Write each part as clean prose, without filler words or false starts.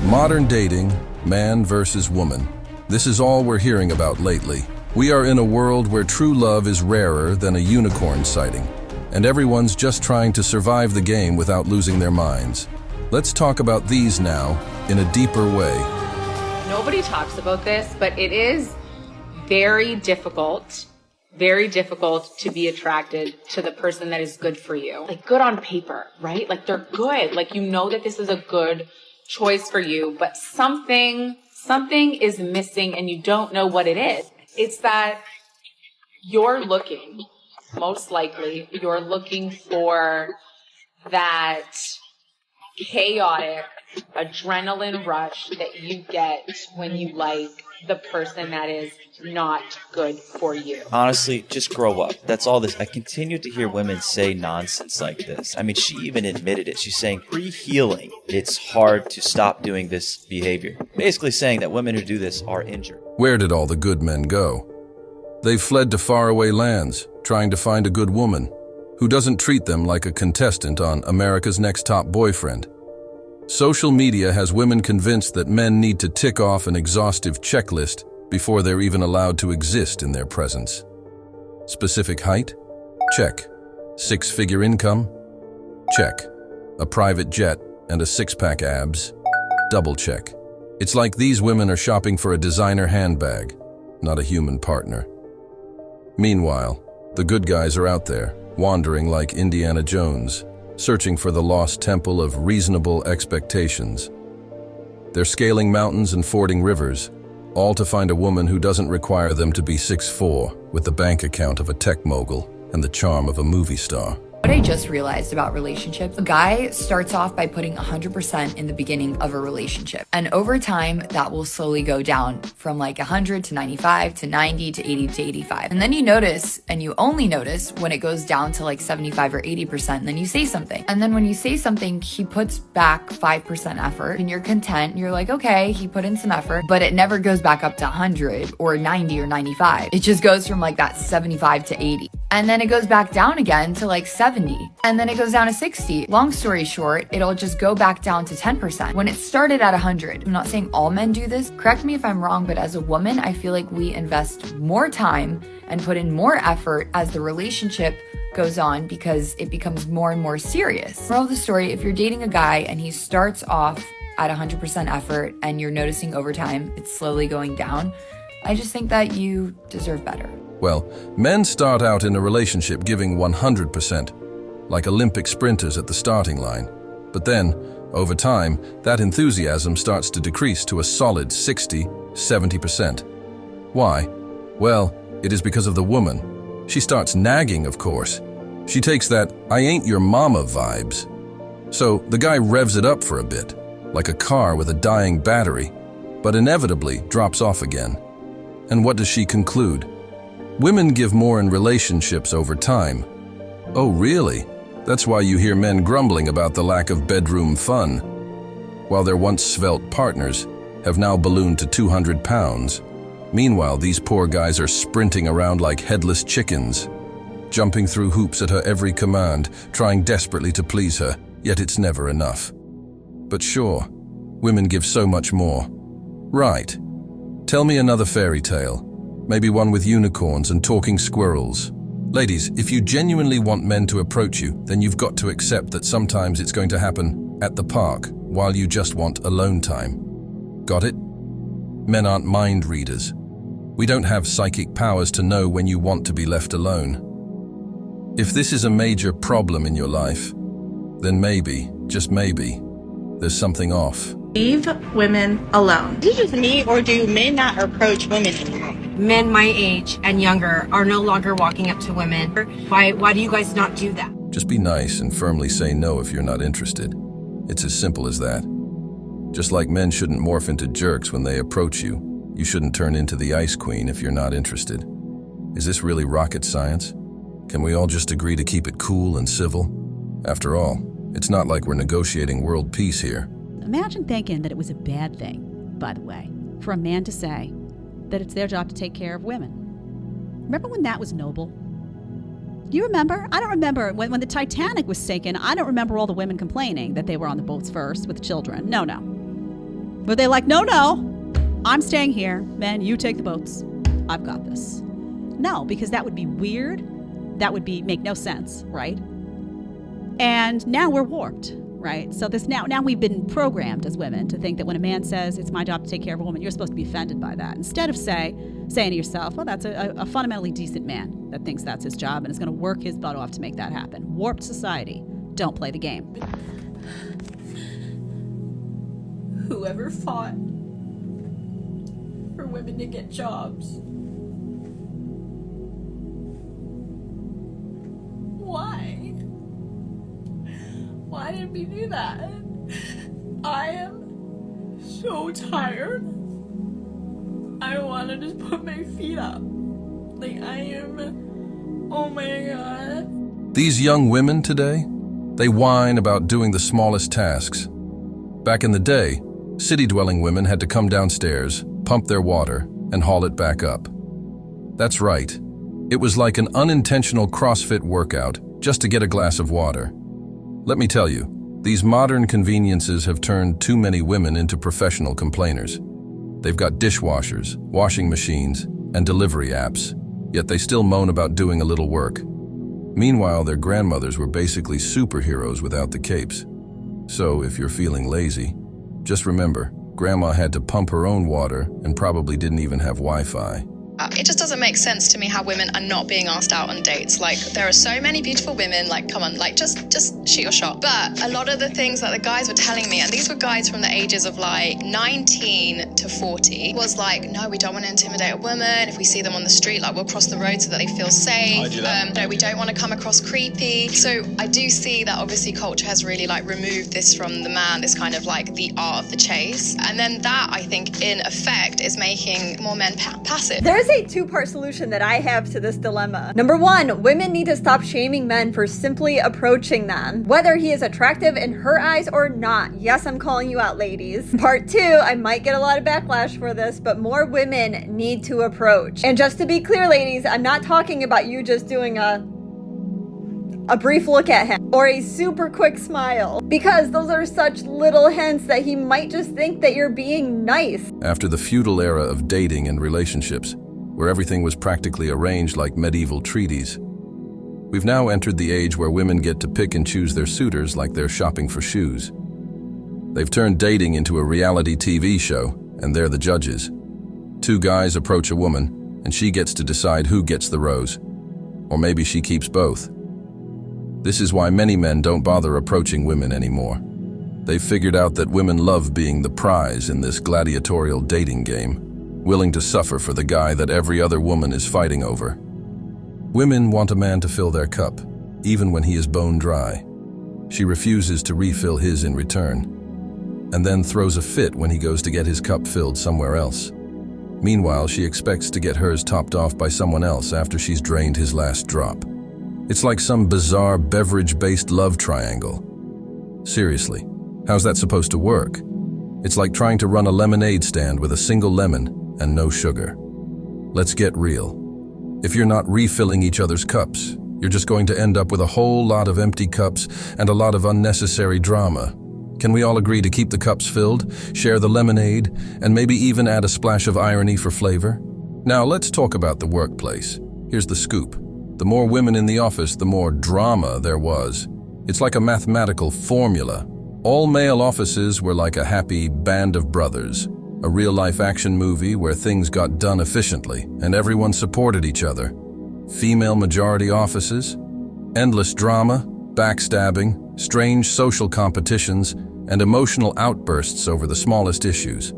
Modern dating, man versus woman. This is all we're hearing about lately. We are in a world where true love is rarer than a unicorn sighting, and everyone's just trying to survive the game without losing their minds. Let's talk about these now in a deeper way. Nobody talks about this, but it is very difficult to be attracted to the person that is good for you. Like good on paper, right? Like they're good. Like you know that this is a good choice for you, but something is missing and you don't know what it is. It's that most likely you're looking for that chaotic adrenaline rush that you get when you like the person that is not good for you. Honestly, just grow up. That's all this. I continue to hear women say nonsense like this. I mean, she even admitted it. She's saying pre-healing, it's hard to stop doing this behavior. Basically saying that women who do this are injured. Where did all the good men go? They've fled to faraway lands, trying to find a good woman who doesn't treat them like a contestant on America's Next Top Boyfriend. Social media has women convinced that men need to tick off an exhaustive checklist before they're even allowed to exist in their presence. Specific height? Check. Six-figure income? Check. A private jet and a six-pack abs? Double check. It's like these women are shopping for a designer handbag, not a human partner. Meanwhile, the good guys are out there, wandering like Indiana Jones, searching for the lost temple of reasonable expectations. They're scaling mountains and fording rivers, all to find a woman who doesn't require them to be 6'4", with the bank account of a tech mogul and the charm of a movie star. What I just realized about relationships, a guy starts off by putting 100% in the beginning of a relationship. And over time, that will slowly go down from like 100 to 95 to 90 to 80 to 85. And then you notice, and you only notice when it goes down to like 75 or 80%, and then you say something. And then when you say something, he puts back 5% effort and you're content. You're like, okay, he put in some effort, but it never goes back up to 100 or 90 or 95. It just goes from like that 75 to 80. And then it goes back down again to like 70. And then it goes down to 60. Long story short, it'll just go back down to 10% when it started at 100. I'm not saying all men do this. Correct me if I'm wrong, but as a woman, I feel like we invest more time and put in more effort as the relationship goes on because it becomes more and more serious. Moral of the story, if you're dating a guy and he starts off at 100% effort and you're noticing over time it's slowly going down, I just think that you deserve better. Well, men start out in a relationship giving 100%, like Olympic sprinters at the starting line. But then, over time, that enthusiasm starts to decrease to a solid 60, 70%. Why? Well, it is because of the woman. She starts nagging, of course. She takes that "I ain't your mama" vibes. So the guy revs it up for a bit, like a car with a dying battery, but inevitably drops off again. And what does she conclude? Women give more in relationships over time. Oh, really? That's why you hear men grumbling about the lack of bedroom fun, while their once svelte partners have now ballooned to 200 pounds. Meanwhile, these poor guys are sprinting around like headless chickens, jumping through hoops at her every command, trying desperately to please her, yet it's never enough. But sure, women give so much more. Right. Tell me another fairy tale. Maybe one with unicorns and talking squirrels. Ladies, if you genuinely want men to approach you, then you've got to accept that sometimes it's going to happen at the park while you just want alone time. Got it? Men aren't mind readers. We don't have psychic powers to know when you want to be left alone. If this is a major problem in your life, then maybe, just maybe, there's something off. Leave women alone. Is it just me, or do men not approach women anymore? Men my age and younger are no longer walking up to women. Why do you guys not do that? Just be nice and firmly say no if you're not interested. It's as simple as that. Just like men shouldn't morph into jerks when they approach you, you shouldn't turn into the Ice Queen if you're not interested. Is this really rocket science? Can we all just agree to keep it cool and civil? After all, it's not like we're negotiating world peace here. Imagine thinking that it was a bad thing, by the way, for a man to say that it's their job to take care of women. Remember when that was noble? Do you remember? I don't remember. When the Titanic was sinking, I don't remember all the women complaining that they were on the boats first with children. No. But they're like, no, I'm staying here. Men, you take the boats. I've got this. No, because that would be weird. That would make no sense, right? And now we're warped, right? So this now we've been programmed as women to think that when a man says it's my job to take care of a woman, you're supposed to be offended by that. Instead of saying to yourself, well, that's a fundamentally decent man that thinks that's his job and is going to work his butt off to make that happen. Warped society. Don't play the game. Whoever fought for women to get jobs. Why? Why did we do that? I am so tired. I want to just put my feet up. Oh my God. These young women today, they whine about doing the smallest tasks. Back in the day, city-dwelling women had to come downstairs, pump their water, and haul it back up. That's right. It was like an unintentional CrossFit workout just to get a glass of water. Let me tell you, these modern conveniences have turned too many women into professional complainers. They've got dishwashers, washing machines, and delivery apps, yet they still moan about doing a little work. Meanwhile, their grandmothers were basically superheroes without the capes. So, if you're feeling lazy, just remember, Grandma had to pump her own water and probably didn't even have Wi-Fi. It just doesn't make sense to me how women are not being asked out on dates. Like, there are so many beautiful women, like, come on, like, just shoot your shot. But a lot of the things that the guys were telling me, and these were guys from the ages of like 19 to 40, was like, no, we don't want to intimidate a woman. If we see them on the street, like, we'll cross the road so that they feel safe. I do that. No, we don't want to come across creepy. So I do see that obviously culture has really like removed this from the man, this kind of like the art of the chase. And then that, I think, in effect, is making more men passive. There's a two-part solution that I have to this dilemma. Number one, women need to stop shaming men for simply approaching them, whether he is attractive in her eyes or not. Yes, I'm calling you out, ladies. Part two, I might get a lot of backlash for this, but more women need to approach. And just to be clear, ladies, I'm not talking about you just doing a brief look at him or a super quick smile, because those are such little hints that he might just think that you're being nice. After the feudal era of dating and relationships, where everything was practically arranged like medieval treaties, we've now entered the age where women get to pick and choose their suitors like they're shopping for shoes. They've turned dating into a reality TV show, and they're the judges. Two guys approach a woman, and she gets to decide who gets the rose. Or maybe she keeps both. This is why many men don't bother approaching women anymore. They've figured out that women love being the prize in this gladiatorial dating game, willing to suffer for the guy that every other woman is fighting over. Women want a man to fill their cup, even when he is bone dry. She refuses to refill his in return, and then throws a fit when he goes to get his cup filled somewhere else. Meanwhile, she expects to get hers topped off by someone else after she's drained his last drop. It's like some bizarre beverage-based love triangle. Seriously, how's that supposed to work? It's like trying to run a lemonade stand with a single lemon and no sugar. Let's get real. If you're not refilling each other's cups, you're just going to end up with a whole lot of empty cups and a lot of unnecessary drama. Can we all agree to keep the cups filled, share the lemonade, and maybe even add a splash of irony for flavor? Now let's talk about the workplace. Here's the scoop. The more women in the office, the more drama there was. It's like a mathematical formula. All male offices were like a happy band of brothers, a real-life action movie where things got done efficiently and everyone supported each other. Female-majority offices, endless drama, backstabbing, strange social competitions, and emotional outbursts over the smallest issues.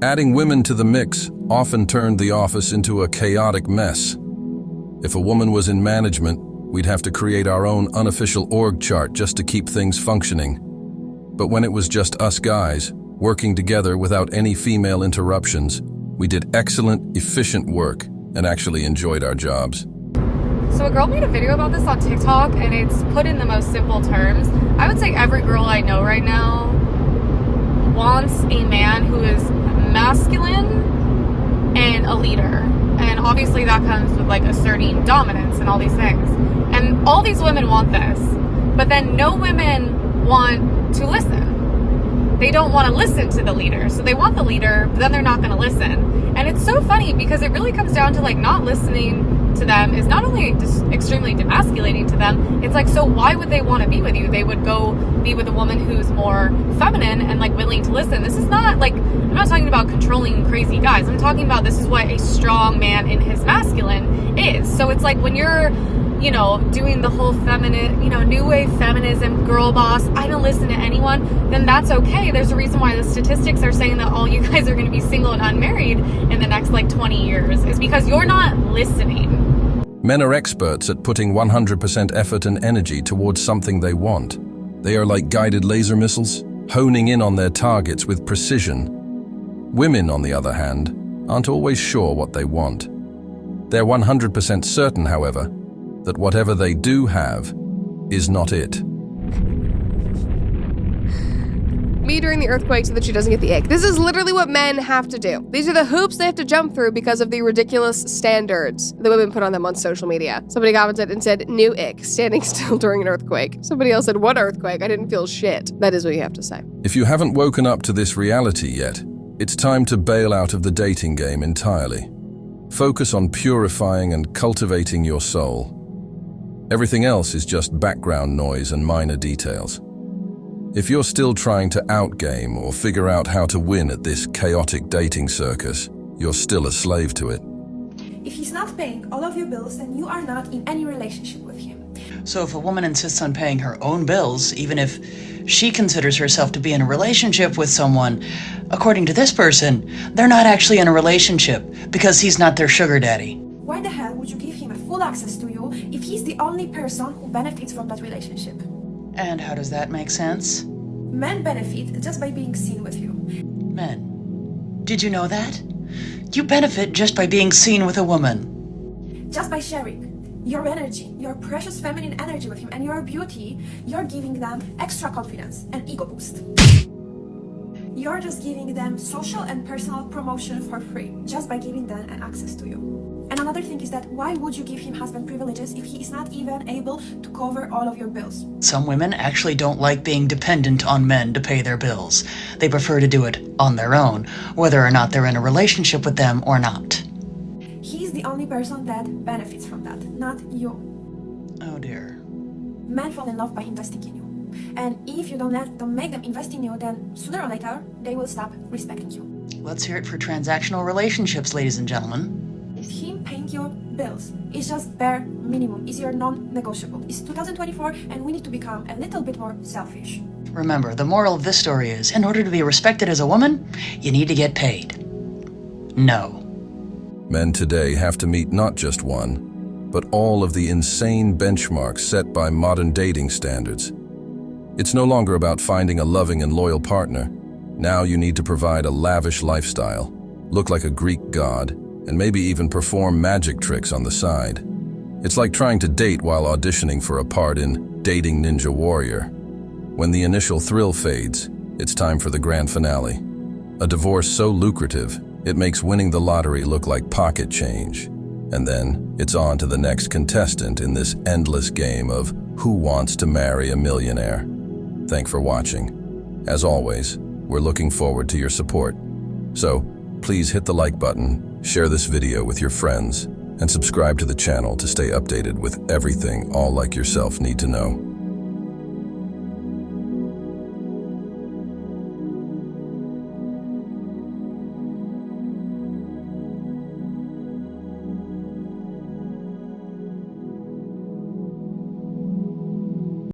Adding women to the mix often turned the office into a chaotic mess. If a woman was in management, we'd have to create our own unofficial org chart just to keep things functioning. But when it was just us guys, working together without any female interruptions, we did excellent, efficient work and actually enjoyed our jobs. So a girl made a video about this on TikTok, and it's put in the most simple terms. I would say every girl I know right now wants a man who is masculine and a leader. And obviously that comes with like asserting dominance and all these things. And all these women want this, but then no women want to listen. they don't want to listen to the leader. So they want the leader, but then they're not going to listen. And it's so funny because it really comes down to like not listening to them is not only just extremely demasculating to them, it's like, so why would they want to be with you? They would go be with a woman who's more feminine and like willing to listen. This is not like, I'm not talking about controlling crazy guys. I'm talking about this is what a strong man in his masculine is. So it's like when you're, you know, doing the whole feminine, you know, new wave feminism, girl boss, I don't listen to anyone, then that's okay. There's a reason why the statistics are saying that all you guys are going to be single and unmarried in the next like 20 years is because you're not listening. Men are experts at putting 100% effort and energy towards something they want. They are like guided laser missiles, honing in on their targets with precision. Women, on the other hand, aren't always sure what they want. They're 100% certain, however, that whatever they do have is not it. Me during the earthquake so that she doesn't get the ick. This is literally what men have to do. These are the hoops they have to jump through because of the ridiculous standards that women put on them on social media. Somebody commented and said, new ick, standing still during an earthquake. Somebody else said, what earthquake? I didn't feel shit. That is what you have to say. If you haven't woken up to this reality yet, it's time to bail out of the dating game entirely. Focus on purifying and cultivating your soul. Everything else is just background noise and minor details. If you're still trying to outgame or figure out how to win at this chaotic dating circus, you're still a slave to it. If he's not paying all of your bills, then you are not in any relationship with him. So if a woman insists on paying her own bills, even if she considers herself to be in a relationship with someone, according to this person, they're not actually in a relationship because he's not their sugar daddy. Why the hell would you give him a full access to you if he's the only person who benefits from that relationship? And how does that make sense? Men benefit just by being seen with you. Men? Did you know that? You benefit just by being seen with a woman. Just by sharing your energy, your precious feminine energy with him and your beauty, you're giving them extra confidence and ego boost. You're just giving them social and personal promotion for free, just by giving them an access to you. And another thing is that why would you give him husband privileges if he is not even able to cover all of your bills? Some women actually don't like being dependent on men to pay their bills. They prefer to do it on their own, whether or not they're in a relationship with them or not. He's the only person that benefits from that, not you. Oh dear. Men fall in love by investing in you. And if you don't make them invest in you, then sooner or later, they will stop respecting you. Let's hear it for transactional relationships, ladies and gentlemen. Him paying your bills is just bare minimum, is your non-negotiable. It's 2024 and we need to become a little bit more selfish. Remember, the moral of this story is, in order to be respected as a woman, you need to get paid. No. Men today have to meet not just one, but all of the insane benchmarks set by modern dating standards. It's no longer about finding a loving and loyal partner. Now you need to provide a lavish lifestyle, look like a Greek god, and maybe even perform magic tricks on the side. It's like trying to date while auditioning for a part in Dating Ninja Warrior. When the initial thrill fades, it's time for the grand finale. A divorce so lucrative, it makes winning the lottery look like pocket change. And then it's on to the next contestant in this endless game of who wants to marry a millionaire. Thanks for watching. As always, we're looking forward to your support. So, please hit the like button, share this video with your friends, and subscribe to the channel to stay updated with everything all like yourself need to know.